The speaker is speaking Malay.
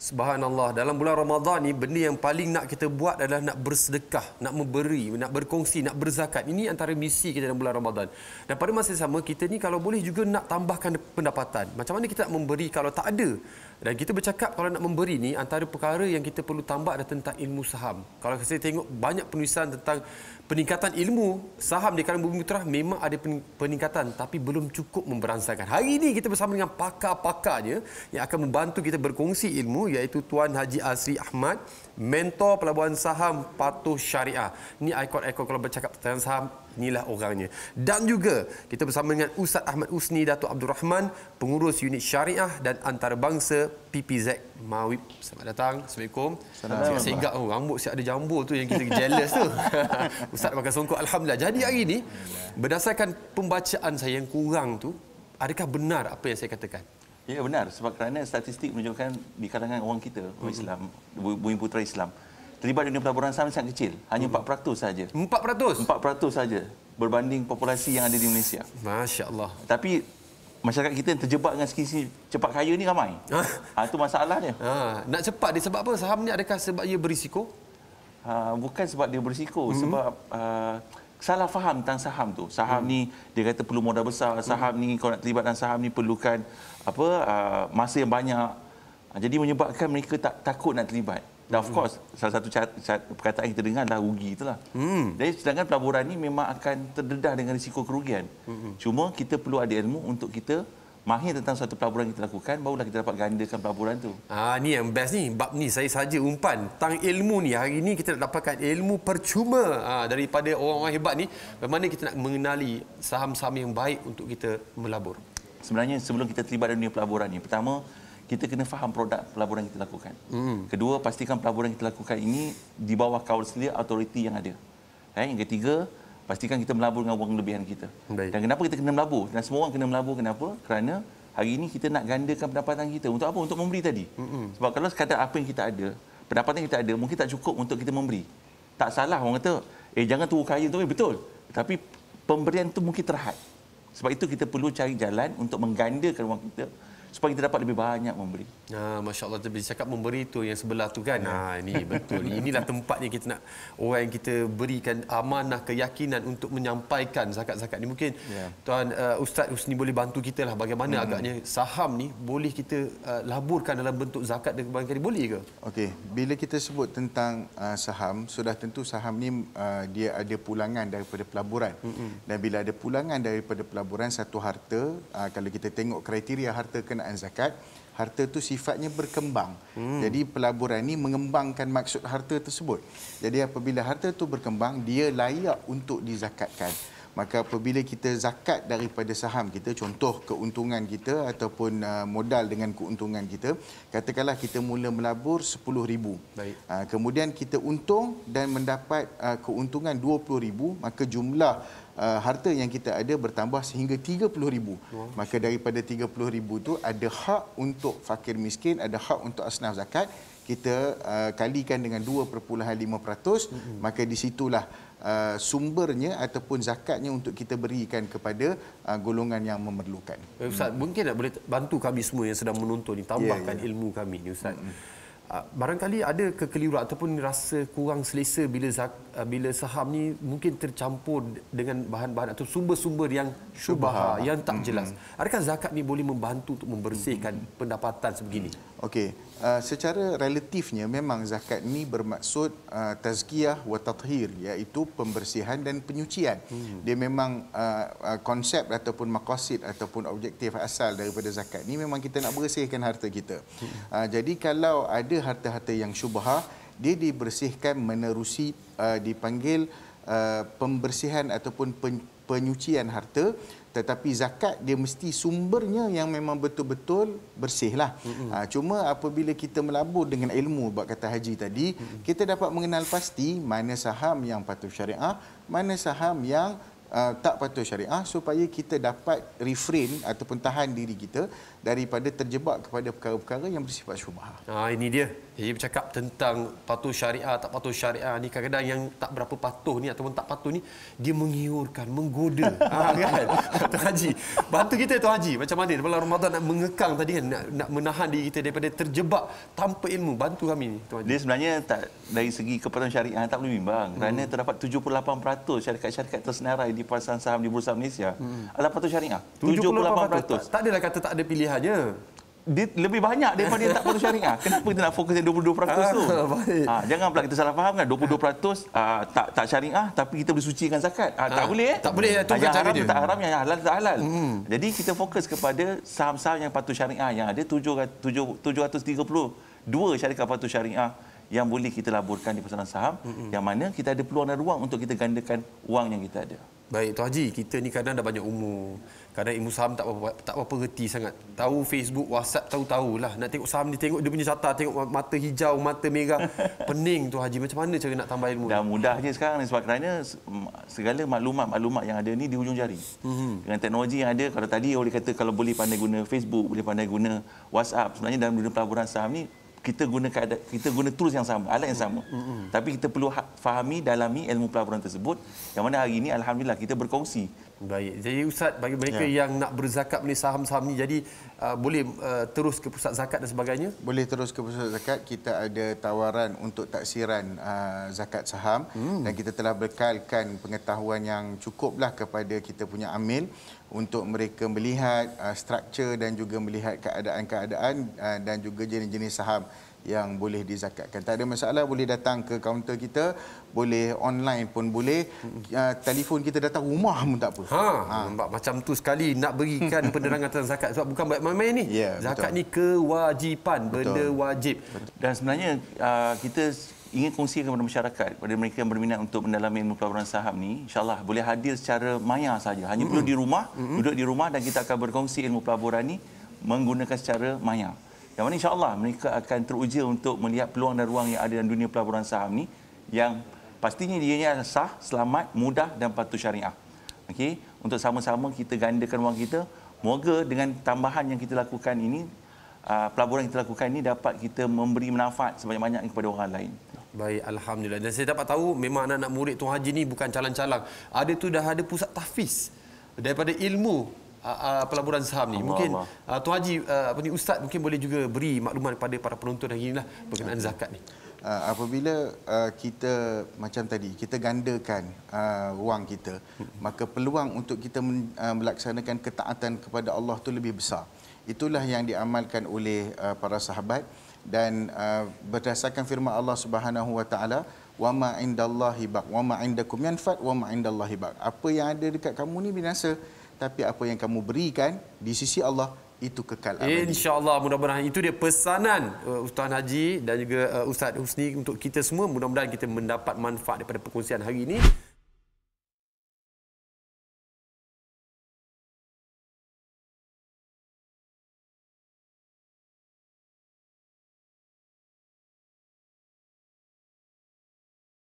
Subhanallah, dalam bulan Ramadan ni benda yang paling nak kita buat adalah nak bersedekah, nak memberi, nak berkongsi, nak berzakat. Ini antara misi kita dalam bulan Ramadan. Dan pada masa yang sama kita ni kalau boleh juga nak tambahkan pendapatan. Macam mana kita nak memberi kalau tak ada? Dan kita bercakap kalau nak memberi ni antara perkara yang kita perlu tambah adalah tentang ilmu saham. Kalau saya tengok banyak penulisan tentang peningkatan ilmu saham di kalangan Bumi Putra, memang ada peningkatan tapi belum cukup memberansangkan. Hari ini kita bersama dengan pakar-pakarnya yang akan membantu kita berkongsi ilmu, iaitu Tuan Haji Azri Ahmad, mentor pelaburan saham Patuh Syariah. Ini ikon-ikon kalau bercakap tentang saham, inilah orangnya. Dan juga kita bersama dengan Ustaz Ahmad Usni Datuk Abdul Rahman, pengurus unit syariah dan antarabangsa PPZ Mawib. Selamat datang. Assalamualaikum. Saya ingat rambut saya ada jambul tu yang kita jealous tu. Ustaz pakai songkok, alhamdulillah. Jadi hari ini berdasarkan pembacaan saya yang kurang tu, adakah benar apa yang saya katakan? Ya, benar, sebab kerana statistik menunjukkan di kalangan orang kita, orang Islam, Bumi Putra Islam, terlibat dunia pelaburan saham sangat kecil, hanya 4% saja. 4%? 4% saja berbanding populasi yang ada di Malaysia. Masya-Allah. Tapi masyarakat kita yang terjebak dengan skisi cepat kaya ni ramai. Itu masalahnya. Nak cepat dia sebab apa? Saham ni adakah sebab ia berisiko? Bukan sebab dia berisiko, sebab salah faham tentang saham tu. Saham ni dia kata perlu modal besar, saham ni kalau nak terlibat dalam saham ni perlukan masa yang banyak. Jadi menyebabkan mereka takut nak terlibat. Dan of course salah satu perkataan kita dengar adalah rugi itulah. Jadi sedangkan pelaburan ni memang akan terdedah dengan risiko kerugian. Cuma kita perlu ada ilmu untuk kita mahir tentang satu pelaburan yang kita lakukan, barulah kita dapat gandakan pelaburan tu. Ni yang best ni. Bab ni saya saja umpan tentang ilmu ni. Hari ini kita nak dapatkan ilmu percuma daripada orang-orang hebat ni. Bagaimana kita nak mengenali saham-saham yang baik untuk kita melabur. Sebenarnya sebelum kita terlibat dalam dunia pelaburan ni, pertama kita kena faham produk pelaburan yang kita lakukan. Kedua, pastikan pelaburan yang kita lakukan ini di bawah kawal selia autoriti yang ada. Yang ketiga, pastikan kita melabur dengan wang lebihan kita. Baik. Dan kenapa kita kena melabur? Dan semua orang kena melabur, kenapa? Kerana hari ini kita nak gandakan pendapatan kita. Untuk apa? Untuk memberi tadi. Sebab kalau sekadar apa yang kita ada, pendapatan yang kita ada, mungkin tak cukup untuk kita memberi. Tak salah orang kata, jangan tunggu kaya untuk betul. Tapi pemberian itu mungkin terhad. Sebab itu kita perlu cari jalan untuk menggandakan wang kita supaya kita dapat lebih banyak memberi. Masya Allah, dia cakap memberi tu yang sebelah tu kan. Ini betul. Inilah tempatnya kita nak orang yang kita berikan amanah, keyakinan untuk menyampaikan zakat-zakat ni. Mungkin Tuan Ustaz Husni boleh bantu kita lah bagaimana agaknya saham ni boleh kita laburkan dalam bentuk zakat dan barangkali boleh ke? Okey, bila kita sebut tentang saham, sudah tentu saham ni dia ada pulangan daripada pelaburan. Dan bila ada pulangan daripada pelaburan, satu harta, kalau kita tengok kriteria harta kenaan zakat, harta itu sifatnya berkembang. Jadi pelaburan ini mengembangkan maksud harta tersebut. Jadi apabila harta itu berkembang, dia layak untuk dizakatkan. Maka apabila kita zakat daripada saham kita, contoh keuntungan kita ataupun modal dengan keuntungan kita, katakanlah kita mula melabur RM10,000. Kemudian kita untung dan mendapat keuntungan RM20,000, maka jumlah harta yang kita ada bertambah sehingga RM30,000. Maka daripada RM30,000 itu ada hak untuk fakir miskin, ada hak untuk asnaf zakat. Kita kalikan dengan 2.5%, maka di situlah sumbernya ataupun zakatnya untuk kita berikan kepada golongan yang memerlukan. Ustaz, mungkin tak boleh bantu kami semua yang sedang menonton ni, tambahkan ilmu kami ni Ustaz. Barangkali ada kekeliruan ataupun rasa kurang selesa bila saham ni mungkin tercampur dengan bahan-bahan atau sumber-sumber yang syubhah, yang tak jelas. Adakah zakat ni boleh membantu untuk membersihkan pendapatan sebegini? Okey, secara relatifnya memang zakat ni bermaksud tazkiyah wa tathhir, iaitu pembersihan dan penyucian. Dia memang konsep ataupun maqasid ataupun objektif asal daripada zakat ni memang kita nak bersihkan harta kita. Jadi kalau ada harta-harta yang syubhah, dia dibersihkan menerusi dipanggil pembersihan ataupun penyucian harta. Tetapi zakat dia mesti sumbernya yang memang betul-betul bersihlah. Cuma apabila kita melabur dengan ilmu, buat kata Haji tadi, kita dapat mengenal pasti mana saham yang patuh syariah, mana saham yang tak patuh syariah, supaya kita dapat refrain ataupun tahan diri kita daripada terjebak kepada perkara-perkara yang bersifat syubhah. Ini dia Jadi bercakap tentang patuh syariah, tak patuh syariah ni, kadang-kadang yang tak berapa patuh ni ataupun tak patuh ni, dia menggiurkan, menggoda. Kan? Tuan Haji, bantu kita Tuan Haji. Macam mana bulan Ramadan nak mengekang tadi kan, nak menahan diri kita daripada terjebak tanpa ilmu. Bantu kami ni Tuan Haji. Dia sebenarnya tak, dari segi kepatuhan syariah tak boleh bimbang. Kerana terdapat 78% syarikat-syarikat tersenarai di pasaran saham di Bursa Malaysia adalah patuh syariah. 78%. Tak adalah kata tak ada pilihannya. Dia lebih banyak daripada yang tak patuh syariah. Kenapa kita nak fokus yang 22% tu? Jangan pula kita salah faham kan. 22% tak syariah tapi kita boleh sucikan zakat. Tak boleh. Tak boleh. Yang haram tak haram, yang halal tak halal. Jadi kita fokus kepada saham-saham yang patuh syariah yang ada 732 syarikat patuh syariah yang boleh kita laburkan di pasaran saham, yang mana kita ada peluang dan ruang untuk kita gandakan wang yang kita ada. Baik Tuan Haji, kita ni kadang dah banyak umur. Kadang ilmu saham tak apa reti sangat. Tahu Facebook, WhatsApp tahu-tahulah. Nak tengok saham ni, tengok dia punya carta, tengok mata hijau, mata merah. Pening Tuan Haji, macam mana cara nak tambah ilmu? Dah mudah je sekarang sebab kerana segala maklumat-maklumat yang ada ni di hujung jari. Dengan teknologi yang ada, kalau tadi boleh kata kalau boleh pandai guna Facebook, boleh pandai guna WhatsApp, sebenarnya dalam dunia pelaburan saham ni kita guna tools yang sama, alat yang sama. Tapi kita perlu fahami, dalami ilmu pelaburan tersebut, yang mana hari ini alhamdulillah kita berkongsi. Baik. Jadi Ustaz, bagi mereka yang nak berzakat beli saham-saham ni, jadi boleh terus ke pusat zakat dan sebagainya? Boleh terus ke pusat zakat. Kita ada tawaran untuk taksiran zakat saham dan kita telah bekalkan pengetahuan yang cukuplah kepada kita punya amil untuk mereka melihat struktur dan juga melihat keadaan-keadaan dan juga jenis-jenis saham yang boleh dizakatkan. Tak ada masalah, boleh datang ke kaunter kita, boleh online pun boleh, telefon kita datang rumah pun tak apa. Nampak macam tu sekali nak berikan penerangan tentang zakat, sebab bukan main-main ni. Zakat betul. ni kewajipan, benda wajib. Dan sebenarnya kita ingin kongsikan kepada masyarakat, kepada mereka yang berminat untuk mendalami ilmu pelaburan saham ni, insyaAllah boleh hadir secara maya saja. Hanya perlu di rumah, duduk di rumah, dan kita akan berkongsi ilmu pelaburan ni menggunakan secara maya. Yang mana insyaAllah mereka akan teruja untuk melihat peluang dan ruang yang ada dalam dunia pelaburan saham ni, yang pastinya dianya sah, selamat, mudah dan patuh syariah. Okey, untuk sama-sama kita gandakan wang kita. Moga dengan tambahan yang kita lakukan ini, pelaburan yang kita lakukan ini dapat kita memberi manfaat sebanyak-banyak kepada orang lain. Baik, alhamdulillah. Dan saya dapat tahu memang anak-anak murid Tuan Haji ni bukan calang-calang. Dah ada pusat tahfiz daripada ilmu pelaburan saham ni. Mungkin Tuan Haji, Ustaz mungkin boleh juga beri maklumat kepada para penonton hari inilah berkenaan zakat ni. Apabila kita macam tadi kita gandakan wang kita, maka peluang untuk kita melaksanakan ketaatan kepada Allah tu lebih besar. Itulah yang diamalkan oleh para sahabat, dan berdasarkan firman Allah Subhanahu wa taala, wa ma indallahi baq wa ma indakum yanfad wa ma indallahi baq. Apa yang ada dekat kamu ni binasa, tapi apa yang kamu berikan di sisi Allah itu kekal abadi. InsyaAllah, mudah-mudahan itu dia pesanan Ustaz Haji dan juga Ustaz Husni untuk kita semua. Mudah-mudahan kita mendapat manfaat daripada perkongsian hari ini.